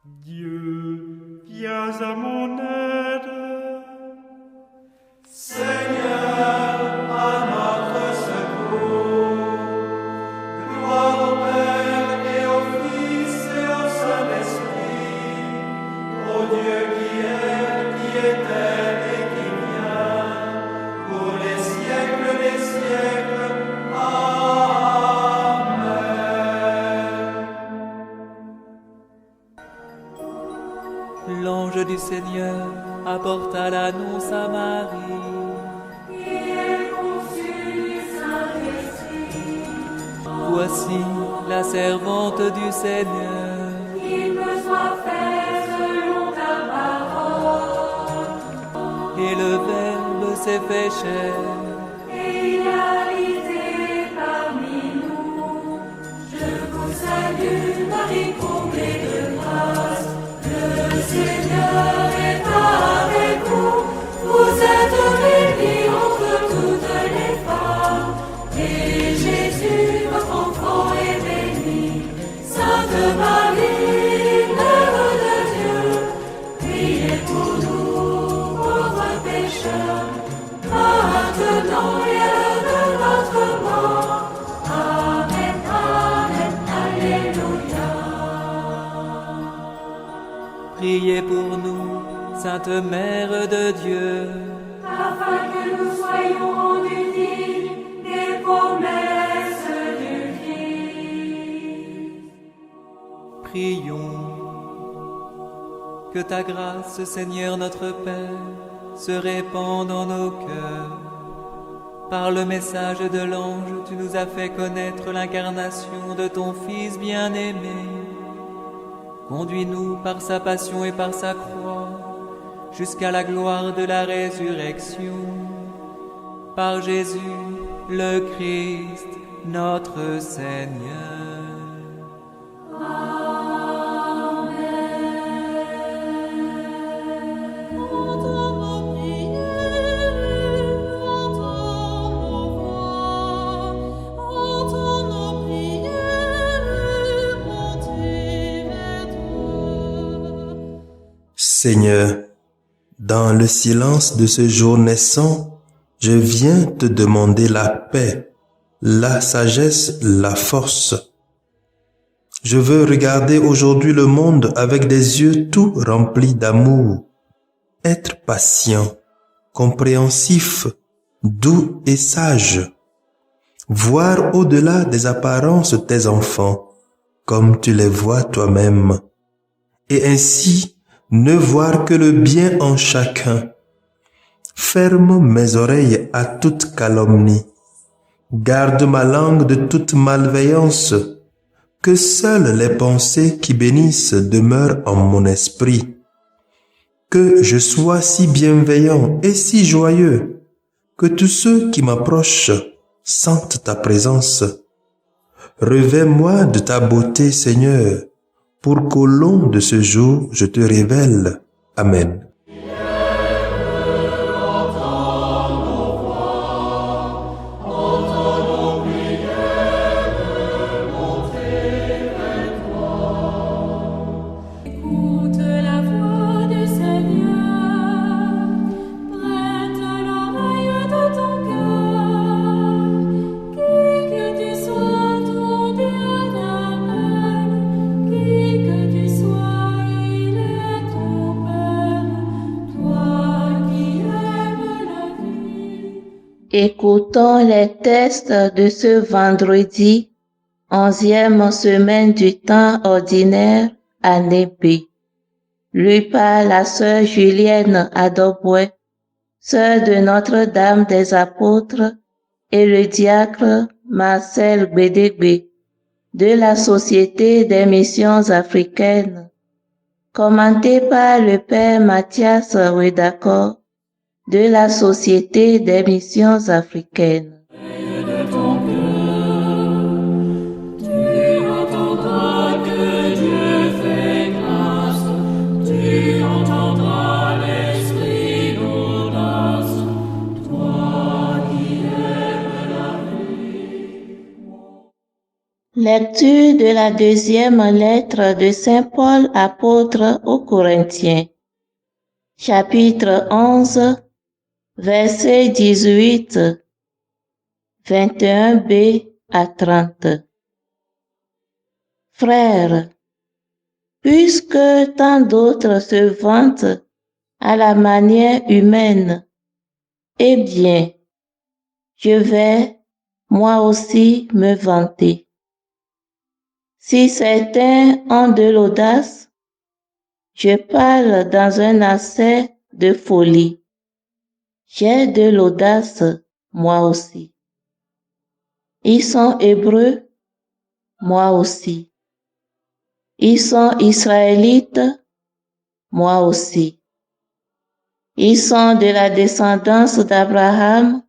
Dieu, viens à mon aide. Seigneur, à notre secours. Gloire au Père et au Fils et au Saint-Esprit, au Dieu qui était et qui vient, pour les siècles des siècles. Amen. L'ange du Seigneur apporta l'annonce à Marie. Voici la servante du Seigneur. Qu'il me soit fait selon ta parole. Et le Verbe s'est fait chair. Et il a habité parmi nous. Je vous salue, Marie comblée de grâce. Le Seigneur est avec vous. Vous êtes bénie entre toutes les femmes. Et Jésus, votre enfant, est béni. Sainte Marie, Mère de Dieu, priez pour nous, pauvres pécheurs, maintenant et à l'heure de notre mort. Amen, Amen, Alléluia. Priez pour nous, Sainte Mère de Dieu. Afin que nous soyons rendus dignes des promesses du Christ. Prions. Que ta grâce, Seigneur notre Père, se répande dans nos cœurs. Par le message de l'ange, tu nous as fait connaître l'incarnation de ton Fils bien-aimé. Conduis-nous par sa passion et par sa croix, jusqu'à la gloire de la résurrection. Par Jésus, le Christ, notre Seigneur. Seigneur, dans le silence de ce jour naissant, je viens te demander la paix, la sagesse, la force. Je veux regarder aujourd'hui le monde avec des yeux tout remplis d'amour, être patient, compréhensif, doux et sage, voir au-delà des apparences tes enfants, comme tu les vois toi-même, et ainsi ne voir que le bien en chacun. Ferme mes oreilles à toute calomnie. Garde ma langue de toute malveillance. Que seules les pensées qui bénissent demeurent en mon esprit. Que je sois si bienveillant et si joyeux, que tous ceux qui m'approchent sentent ta présence. Revêt-moi de ta beauté, Seigneur, pour qu'au long de ce jour, je te révèle. Amen. Écoute la voix du Seigneur, prête l'oreille de ton cœur. Qui que tu sois, ton Dieu t'appelle. Qui que tu sois, il est ton Père. Toi qui aimes la vie. Écoutons les textes de ce vendredi, 11e semaine du temps ordinaire, année B. Lu par la sœur Julienne Adoboué, sœur de Notre-Dame des Apôtres, et le diacre Marcel Gbedegbe, de la Société des Missions Africaines. Commenté par le Père Mathias Wedakor, de la Société des Missions Africaines. De ton cœur, tu entendras que Dieu fait grâce, tu entendras l'Esprit d'audace, toi qui aimes la vie. Lecture de la deuxième lettre de Saint Paul apôtre aux Corinthiens. Chapitre 11, versets 18, 21b à 30. Frères, puisque tant d'autres se vantent à la manière humaine, eh bien, je vais moi aussi me vanter. Si certains ont de l'audace, je parle dans un accès de folie. J'ai de l'audace, moi aussi. Ils sont hébreux, moi aussi. Ils sont israélites, moi aussi. Ils sont de la descendance d'Abraham,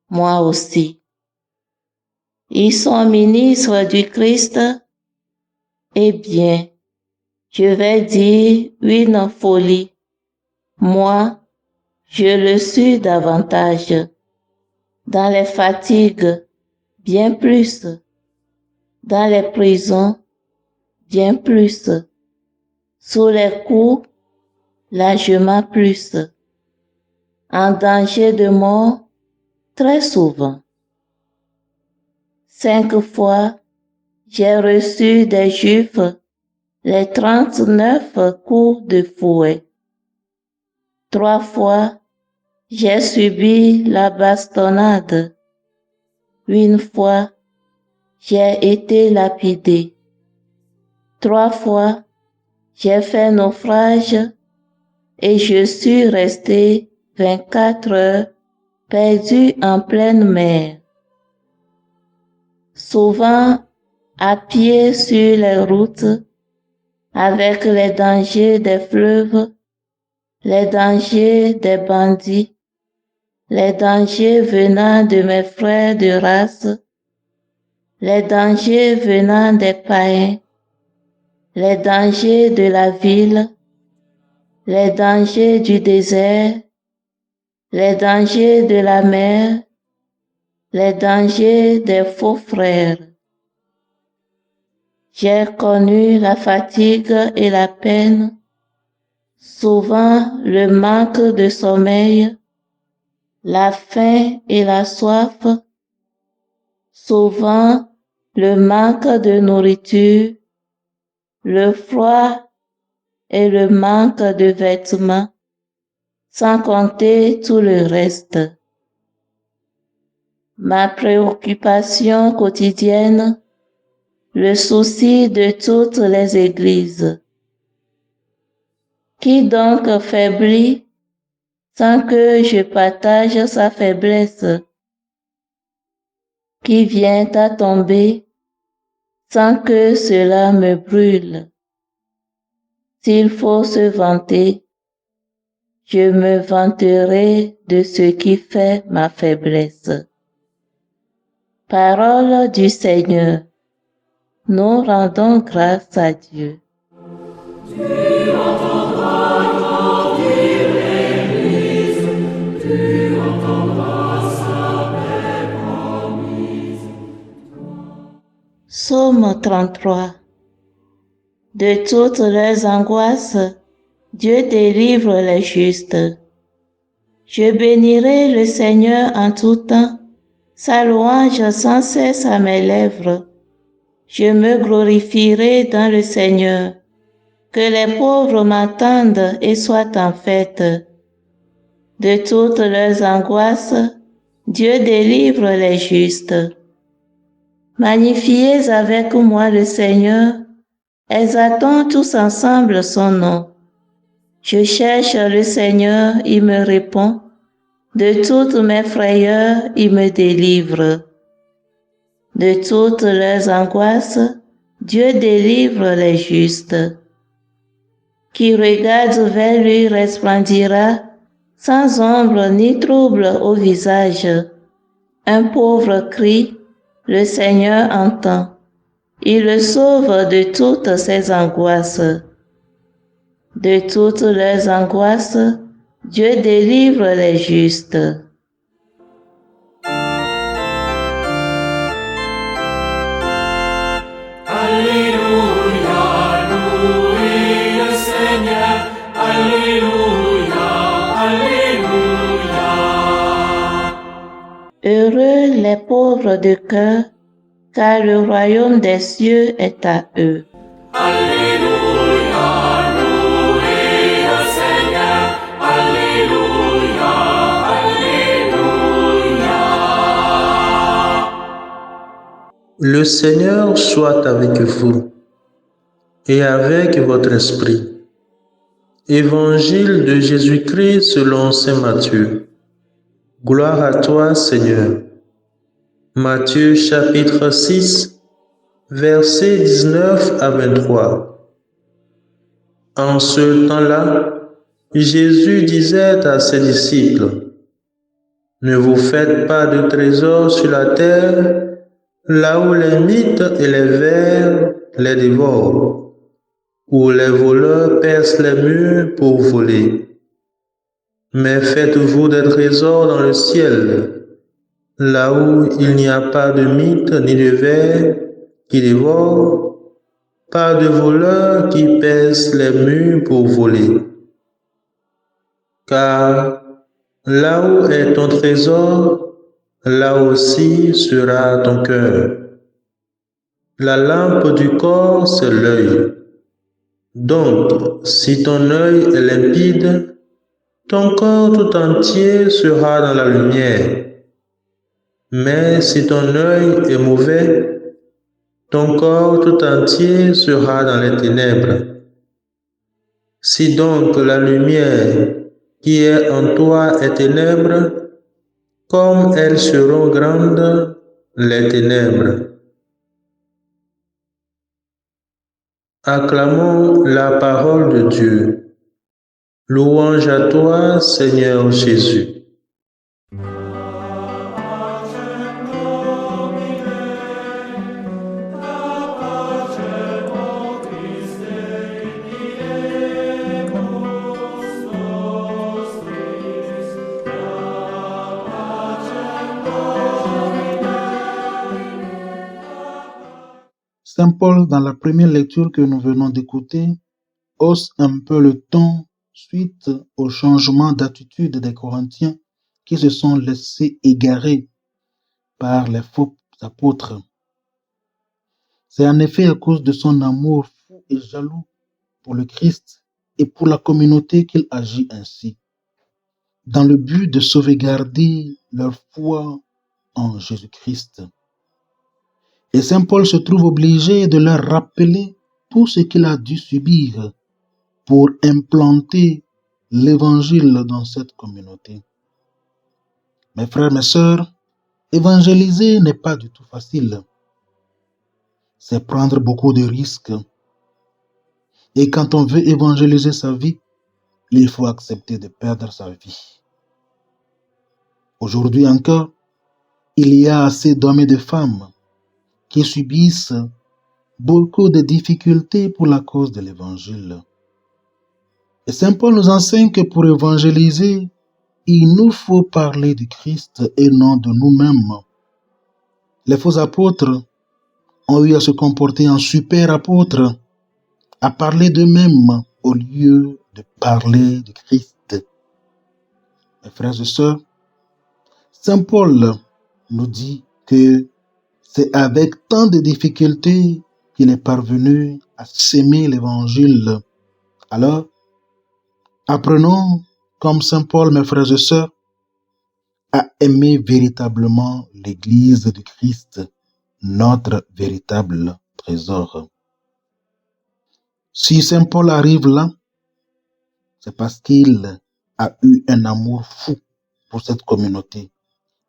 moi aussi. Ils sont ministres du Christ, eh bien, je vais dire une folie. Moi, je le suis davantage. Dans les fatigues, bien plus. Dans les prisons, bien plus. Sous les coups, largement plus. En danger de mort, très souvent. 5 fois, j'ai reçu des Juifs les 39 coups de fouet. 3 fois, j'ai subi la bastonnade. 1 fois, j'ai été lapidé. 3 fois, j'ai fait naufrage et je suis resté 24 heures perdu en pleine mer. Souvent à pied sur les routes, avec les dangers des fleuves, les dangers des bandits, les dangers venant de mes frères de race, les dangers venant des païens, les dangers de la ville, les dangers du désert, les dangers de la mer, les dangers des faux frères. J'ai connu la fatigue et la peine, souvent le manque de sommeil, la faim et la soif, souvent le manque de nourriture, le froid et le manque de vêtements, sans compter tout le reste. Ma préoccupation quotidienne, le souci de toutes les églises. Qui donc faiblit sans que je partage sa faiblesse? Qui vient à tomber sans que cela me brûle? S'il faut se vanter, je me vanterai de ce qui fait ma faiblesse. Parole du Seigneur. Nous rendons grâce à Dieu. Tu entendras grandir l'Église, tu entendras sa paix promise. Psaume 33. De toutes leurs angoisses, Dieu délivre les justes. Je bénirai le Seigneur en tout temps, sa louange sans cesse à mes lèvres. Je me glorifierai dans le Seigneur. Que les pauvres m'attendent et soient en fête. De toutes leurs angoisses, Dieu délivre les justes. Magnifiez avec moi le Seigneur, exaltons tous ensemble son nom. Je cherche le Seigneur, il me répond. De toutes mes frayeurs, il me délivre. De toutes leurs angoisses, Dieu délivre les justes. Qui regarde vers lui resplendira, sans ombre ni trouble au visage. Un pauvre crie, le Seigneur entend. Il le sauve de toutes ses angoisses. De toutes leurs angoisses, Dieu délivre les justes. pauvres de cœur, car le royaume des cieux est à eux. Alléluia, louez le Seigneur. Alléluia, Alléluia. Le Seigneur soit avec vous et avec votre esprit. Évangile de Jésus-Christ selon saint Matthieu. Gloire à toi, Seigneur. Matthieu chapitre 6, versets 19 à 23. En ce temps-là, Jésus disait à ses disciples, « Ne vous faites pas de trésors sur la terre, là où les mythes et les vers les dévorent, où les voleurs percent les murs pour voler. Mais faites-vous des trésors dans le ciel, là où il n'y a pas de mythe ni de vers qui dévorent, pas de voleurs qui percent les murs pour voler. Car là où est ton trésor, là aussi sera ton cœur. La lampe du corps, c'est l'œil. Donc, si ton œil est limpide, ton corps tout entier sera dans la lumière. Mais si ton œil est mauvais, ton corps tout entier sera dans les ténèbres. Si donc la lumière qui est en toi est ténèbres, comme elles seront grandes, les ténèbres. Acclamons la parole de Dieu. Louange à toi, Seigneur Jésus. Saint Paul, dans la première lecture que nous venons d'écouter, hausse un peu le ton suite au changement d'attitude des Corinthiens qui se sont laissés égarer par les faux apôtres. C'est en effet à cause de son amour fou et jaloux pour le Christ et pour la communauté qu'il agit ainsi, dans le but de sauvegarder leur foi en Jésus-Christ. Et Saint Paul se trouve obligé de leur rappeler tout ce qu'il a dû subir pour implanter l'évangile dans cette communauté. Mes frères, mes sœurs, évangéliser n'est pas du tout facile. C'est prendre beaucoup de risques. Et quand on veut évangéliser sa vie, il faut accepter de perdre sa vie. Aujourd'hui encore, il y a assez d'hommes et de femmes qui subissent beaucoup de difficultés pour la cause de l'évangile. Et Saint Paul nous enseigne que pour évangéliser, il nous faut parler du Christ et non de nous-mêmes. Les faux apôtres ont eu à se comporter en super apôtres, à parler d'eux-mêmes au lieu de parler du Christ. Mes frères et sœurs, Saint Paul nous dit que c'est avec tant de difficultés qu'il est parvenu à s'aimer l'évangile. Alors, apprenons, comme Saint Paul, mes frères et sœurs, à aimer véritablement l'Église du Christ, notre véritable trésor. Si Saint Paul arrive là, c'est parce qu'il a eu un amour fou pour cette communauté.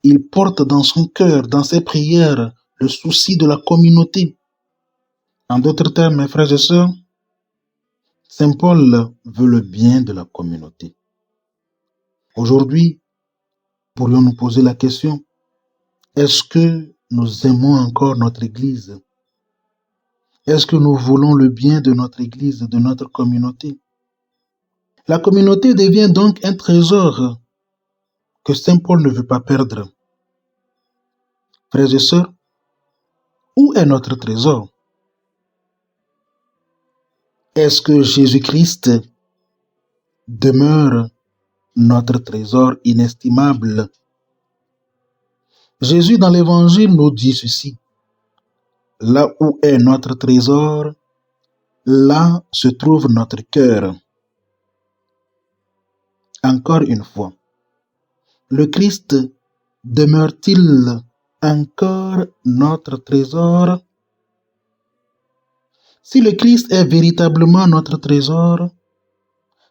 Il porte dans son cœur, dans ses prières, le souci de la communauté. En d'autres termes, mes frères et sœurs, Saint Paul veut le bien de la communauté. Aujourd'hui, pourrions-nous poser la question, est-ce que nous aimons encore notre Église? Est-ce que nous voulons le bien de notre Église, de notre communauté? La communauté devient donc un trésor que Saint Paul ne veut pas perdre. Frères et sœurs, où est notre trésor? Est-ce que Jésus-Christ demeure notre trésor inestimable? Jésus dans l'évangile nous dit ceci. Là où est notre trésor, là se trouve notre cœur. Encore une fois, le Christ demeure-t-il encore notre trésor? Si le Christ est véritablement notre trésor,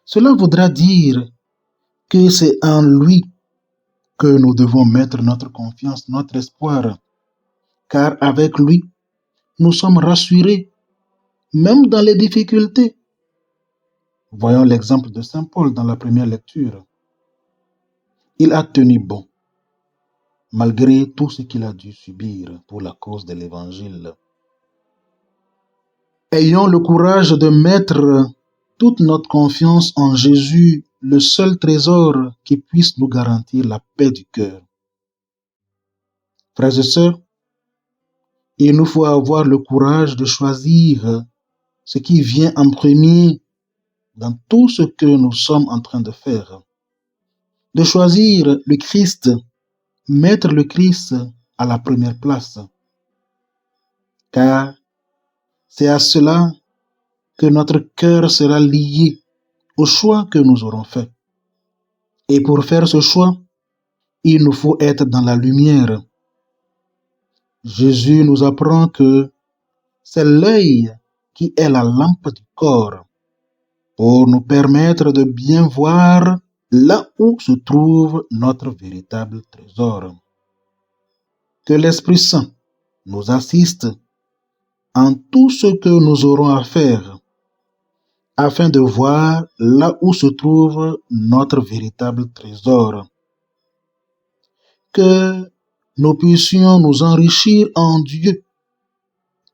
cela voudra dire que c'est en lui que nous devons mettre notre confiance, notre espoir, car avec lui, nous sommes rassurés, même dans les difficultés. Voyons l'exemple de Saint Paul dans la première lecture. Il a tenu bon, malgré tout ce qu'il a dû subir pour la cause de l'Évangile. Ayons le courage de mettre toute notre confiance en Jésus, le seul trésor qui puisse nous garantir la paix du cœur. Frères et sœurs, il nous faut avoir le courage de choisir ce qui vient en premier dans tout ce que nous sommes en train de faire. De choisir le Christ, mettre le Christ à la première place. Car c'est à cela que notre cœur sera lié au choix que nous aurons fait. Et pour faire ce choix, il nous faut être dans la lumière. Jésus nous apprend que c'est l'œil qui est la lampe du corps pour nous permettre de bien voir là où se trouve notre véritable trésor. Que l'Esprit Saint nous assiste en tout ce que nous aurons à faire afin de voir là où se trouve notre véritable trésor. Que nous puissions nous enrichir en Dieu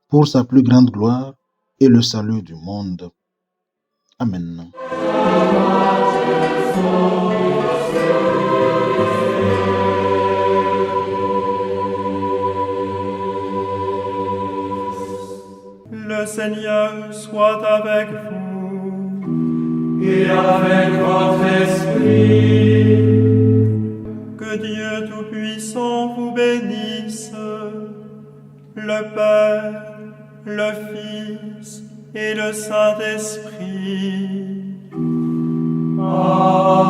pour sa plus grande gloire et le salut du monde. Amen. Le Seigneur soit avec vous. Et avec votre esprit. Que Dieu Tout-Puissant vous bénisse, le Père, le Fils et le Saint-Esprit. Amen.